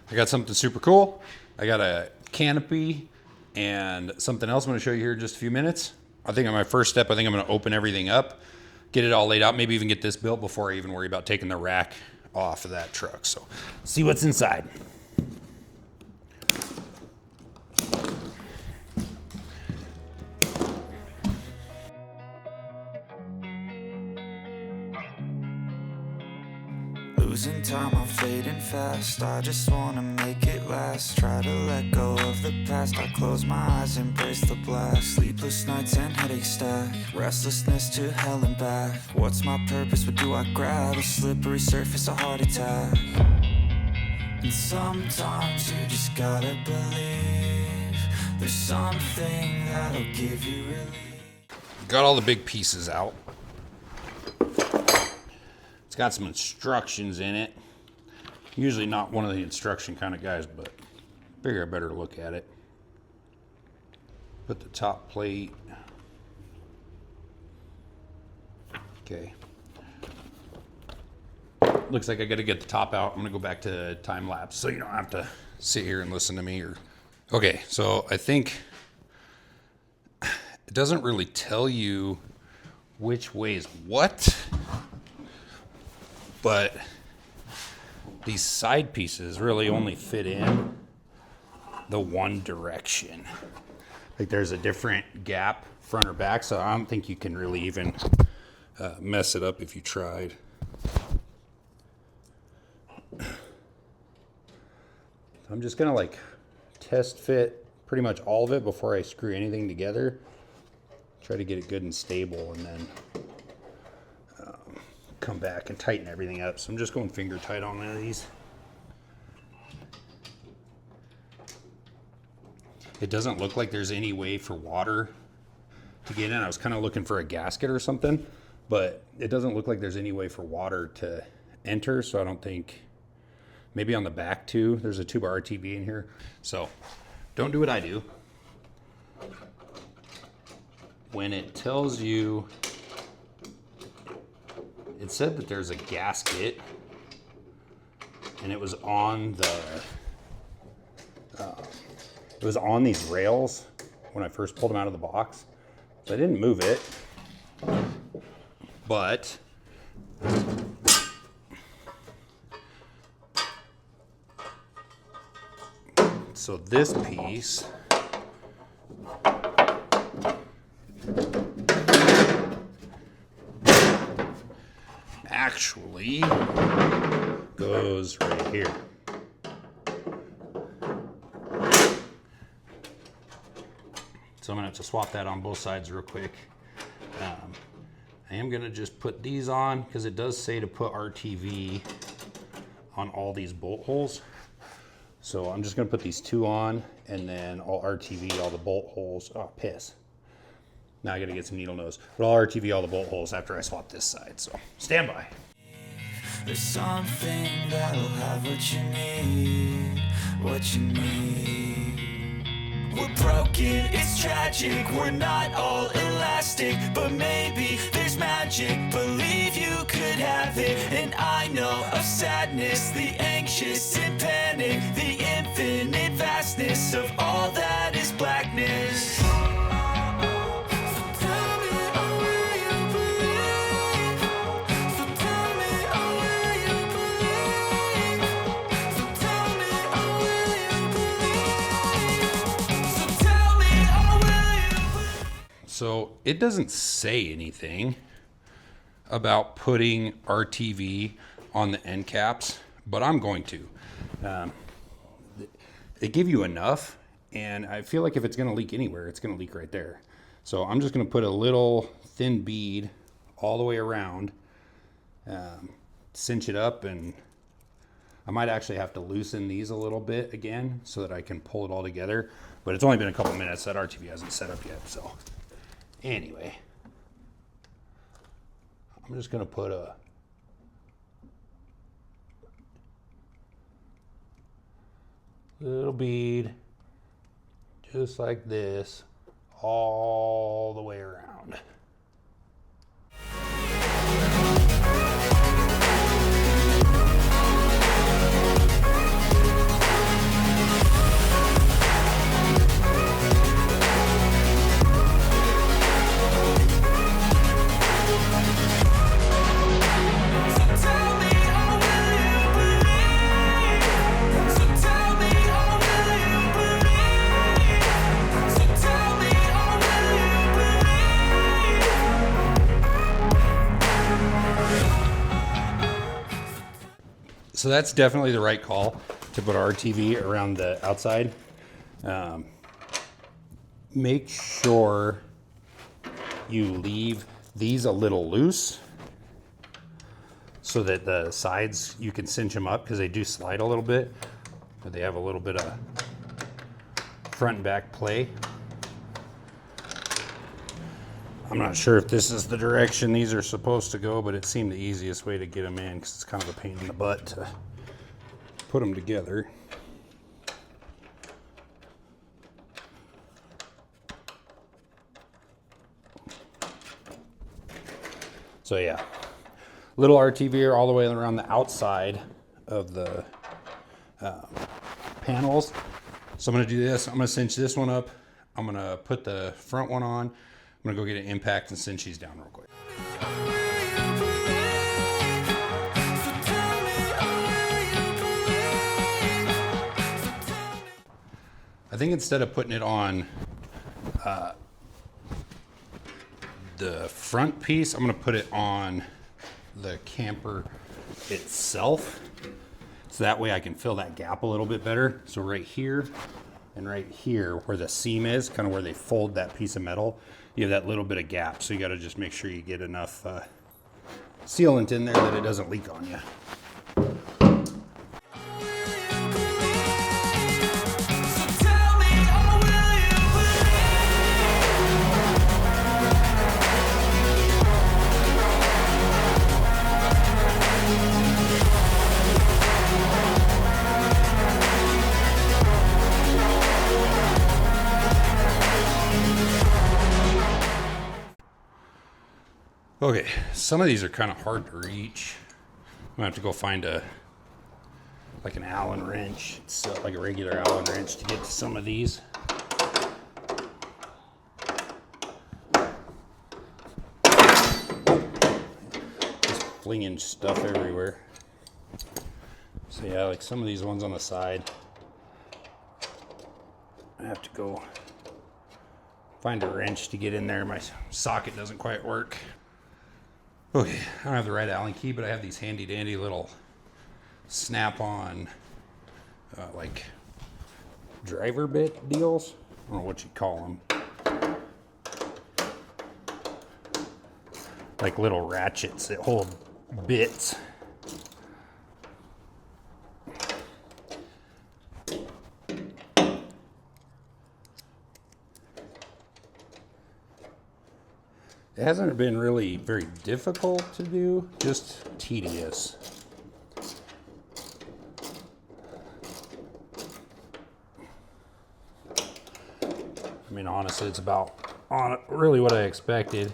I got something super cool. I got a canopy and something else I'm going to show you here in just a few minutes. I think on my first step, I think I'm going to open everything up, get it all laid out, maybe even get this built before I even worry about taking the rack off of that truck. So see what's inside. Losing time, I'm fading fast. I just wanna make it last. Try to let go of the past. I close my eyes, embrace the blast. Sleepless nights and headaches stack. Restlessness to hell and back. What's my purpose? What do I grab? A slippery surface, a heart attack. And sometimes you just gotta believe there's something that'll give you relief. Got all the big pieces out. It's got some instructions in it. Usually not one of the instruction kind of guys, but figure I better look at it. Put the top plate. Okay. Looks like I gotta get the top out. I'm gonna go back to time lapse so you don't have to sit here and listen to me. Okay, so I think it doesn't really tell you which way is what. But these side pieces really only fit in the one direction. Like there's a different gap, front or back, so I don't think you can really even mess it up if you tried. I'm just gonna like test fit pretty much all of it before I screw anything together. Try to get it good and stable, and then come back and tighten everything up. So I'm just going finger tight on one of these. It doesn't look like there's any way for water to get in. I was kind of looking for a gasket or something, but it doesn't look like there's any way for water to enter. So I don't think, maybe on the back too, there's a tube of RTV in here. So don't do what I do. When it tells you, it said that there's a gasket, and it was on these rails when I first pulled them out of the box. So I didn't move it, but so this piece actually goes right here. So I'm gonna have to swap that on both sides real quick. I am gonna just put these on because it does say to put RTV on all these bolt holes. So I'm just gonna put these two on, and then all RTV, all the bolt holes. Oh, piss. Now I gotta get some needle nose. But I'll RTV all the bolt holes after I swap this side, so stand by. There's something that'll have what you need, what you need. We're broken, it's tragic, we're not all elastic, but maybe there's magic, believe you could have it. And I know of sadness, the anxious and panic, the infinite vastness of all that is blackness. So it doesn't say anything about putting RTV on the end caps, but I'm going to. They give you enough, and I feel like if it's going to leak anywhere, it's going to leak right there. So I'm just going to put a little thin bead all the way around, cinch it up, and I might actually have to loosen these a little bit again so that I can pull it all together. But it's only been a couple minutes. That RTV hasn't set up yet, so. Anyway, I'm just going to put a little bead just like this all the way around. So that's definitely the right call to put RTV around the outside. Make sure you leave these a little loose so that the sides, you can cinch them up because they do slide a little bit, but they have a little bit of front and back play. I'm not sure if this is the direction these are supposed to go, but it seemed the easiest way to get them in because it's kind of a pain in the butt to put them together. So yeah, little RTV all the way around the outside of the panels. So I'm gonna do this. I'm gonna cinch this one up. I'm gonna put the front one on. I'm gonna go get an impact and cinch these down real quick. I think instead of putting it on the front piece, I'm gonna put it on the camper itself. So that way I can fill that gap a little bit better. So right here and right here where the seam is, kind of where they fold that piece of metal, you have that little bit of gap. So you gotta just make sure you get enough sealant in there that it doesn't leak on you. Okay, some of these are kind of hard to reach. I'm gonna have to go find like an Allen wrench. It's like a regular Allen wrench to get to some of these. Just flinging stuff everywhere. So yeah, like some of these ones on the side, I have to go find a wrench to get in there. My socket doesn't quite work. Okay, I don't have the right Allen key, but I have these handy dandy little snap-on like driver bit deals. I don't know what you call them. Like little ratchets that hold bits. It hasn't been really very difficult to do, just tedious. I mean, honestly, it's about really what I expected.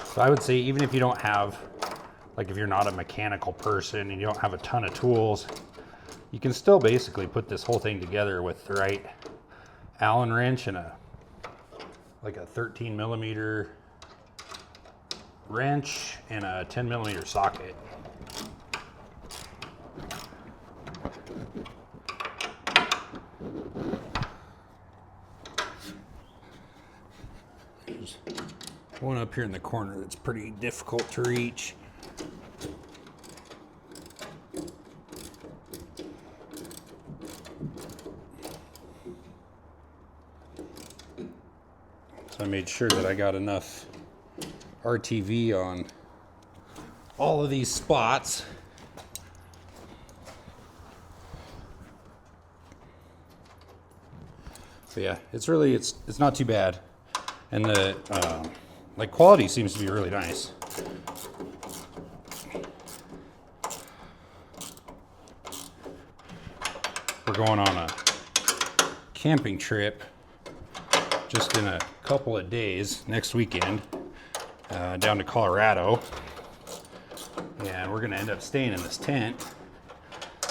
So I would say even if you don't have, like if you're not a mechanical person and you don't have a ton of tools, you can still basically put this whole thing together with the right Allen wrench and like a 13 millimeter wrench and a 10 millimeter socket. There's one up here in the corner that's pretty difficult to reach. So I made sure that I got enough RTV on all of these spots. So yeah, it's not too bad, and the like quality seems to be really nice. We're going on a camping trip just in a couple of days next weekend. Down to Colorado, and we're gonna end up staying in this tent.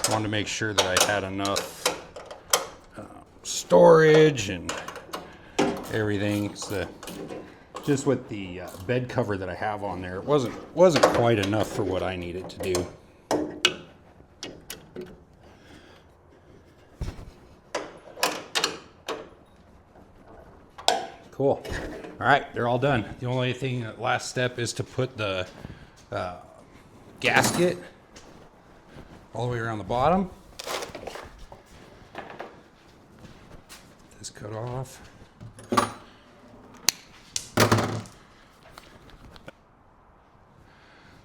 I wanted to make sure that I had enough storage and everything. So just with the bed cover that I have on there, it wasn't quite enough for what I needed to do. Cool. All right, they're all done. The only thing, last step is to put the gasket all the way around the bottom. This cut off.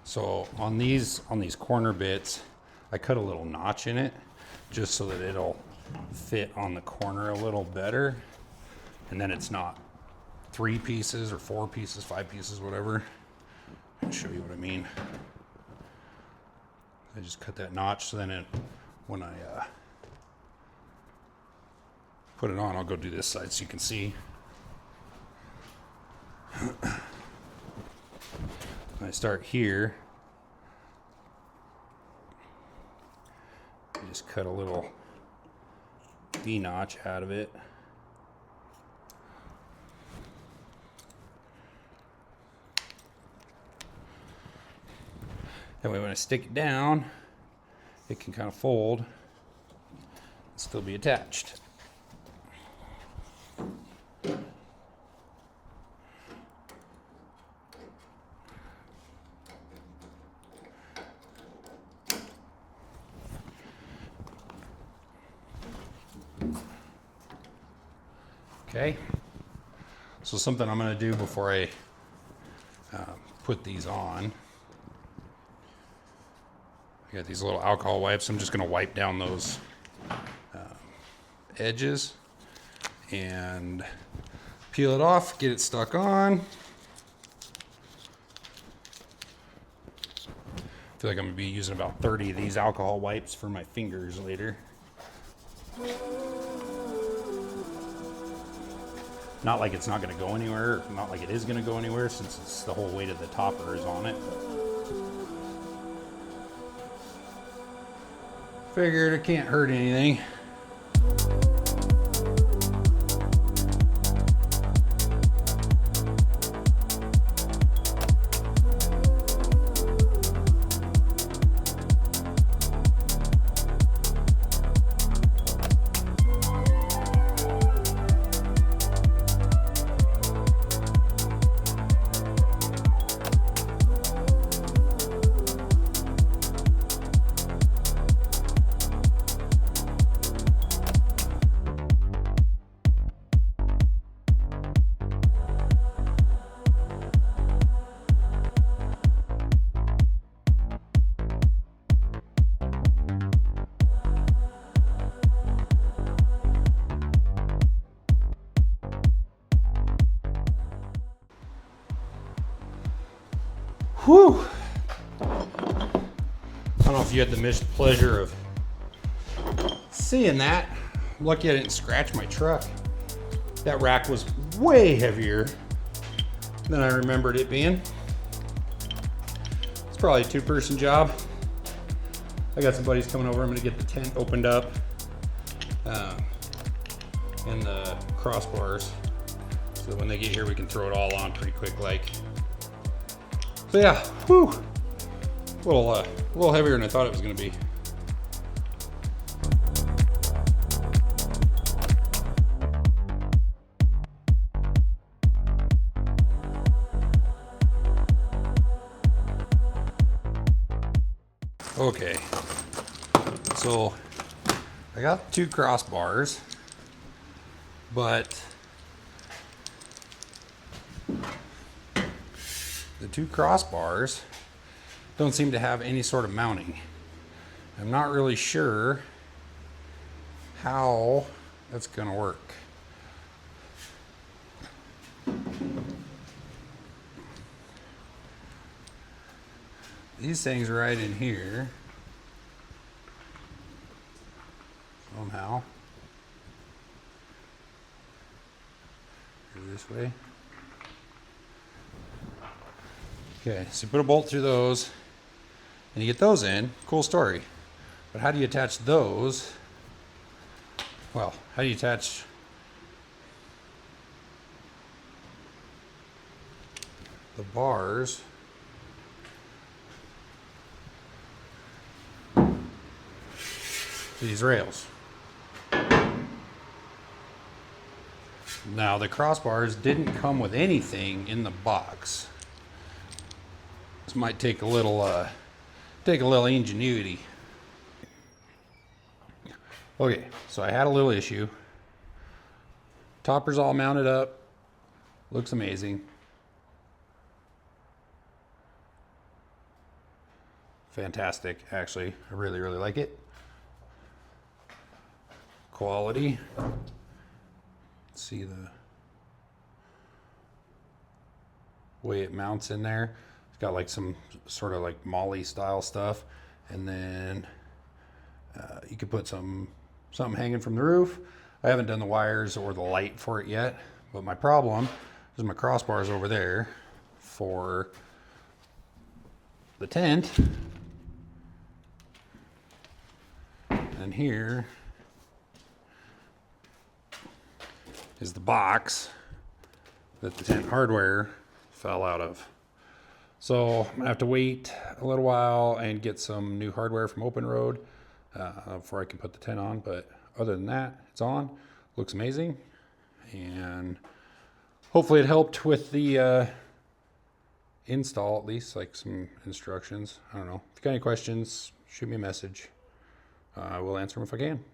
So on these corner bits, I cut a little notch in it just so that it'll fit on the corner a little better. And then it's not 3 pieces or 4 pieces, 5 pieces, whatever. I'll show you what I mean. I just cut that notch so then when I put it on, I'll go do this side so you can see. I start here. I just cut a little V-notch out of it. That way when I stick it down, it can kind of fold and still be attached. Okay, so something I'm going to do before I put these on. I got these little alcohol wipes. I'm just going to wipe down those edges and peel it off, get it stuck on. I feel like I'm going to be using about 30 of these alcohol wipes for my fingers later. Not like it's not going to go anywhere, not like it is going to go anywhere since it's the whole weight of the topper is on it. Figured it can't hurt anything. Whew! I don't know if you had the pleasure of seeing that. I'm lucky I didn't scratch my truck. That rack was way heavier than I remembered it being. It's probably a 2-person job. I got some buddies coming over. I'm gonna get the tent opened up and the crossbars so that when they get here we can throw it all on pretty quick like. So yeah, whew, a little heavier than I thought it was going to be. Okay, so I got 2 crossbars, but the 2 crossbars don't seem to have any sort of mounting. I'm not really sure how that's going to work. These things right in here somehow. Go this way. Okay, so you put a bolt through those and you get those in. Cool story. But how do you attach those? Well, how do you attach the bars to these rails? Now the crossbars didn't come with anything in the box. This might take a little ingenuity. Okay, so I had a little issue. Topper's all mounted up. Looks amazing. Fantastic, actually. I really, really like it. Quality. See the way it mounts in there. It's got like some sort of like molly style stuff, and then you could put something hanging from the roof. I haven't done the wires or the light for it yet, but my problem is my crossbars over there for the tent, and here is the box that the tent hardware fell out of. So I'm gonna have to wait a little while and get some new hardware from Open Road before I can put the tent on. But other than that, it's on. Looks amazing, and hopefully it helped with the install, at least like some instructions. I don't know. If you got any questions, shoot me a message. I will answer them if I can.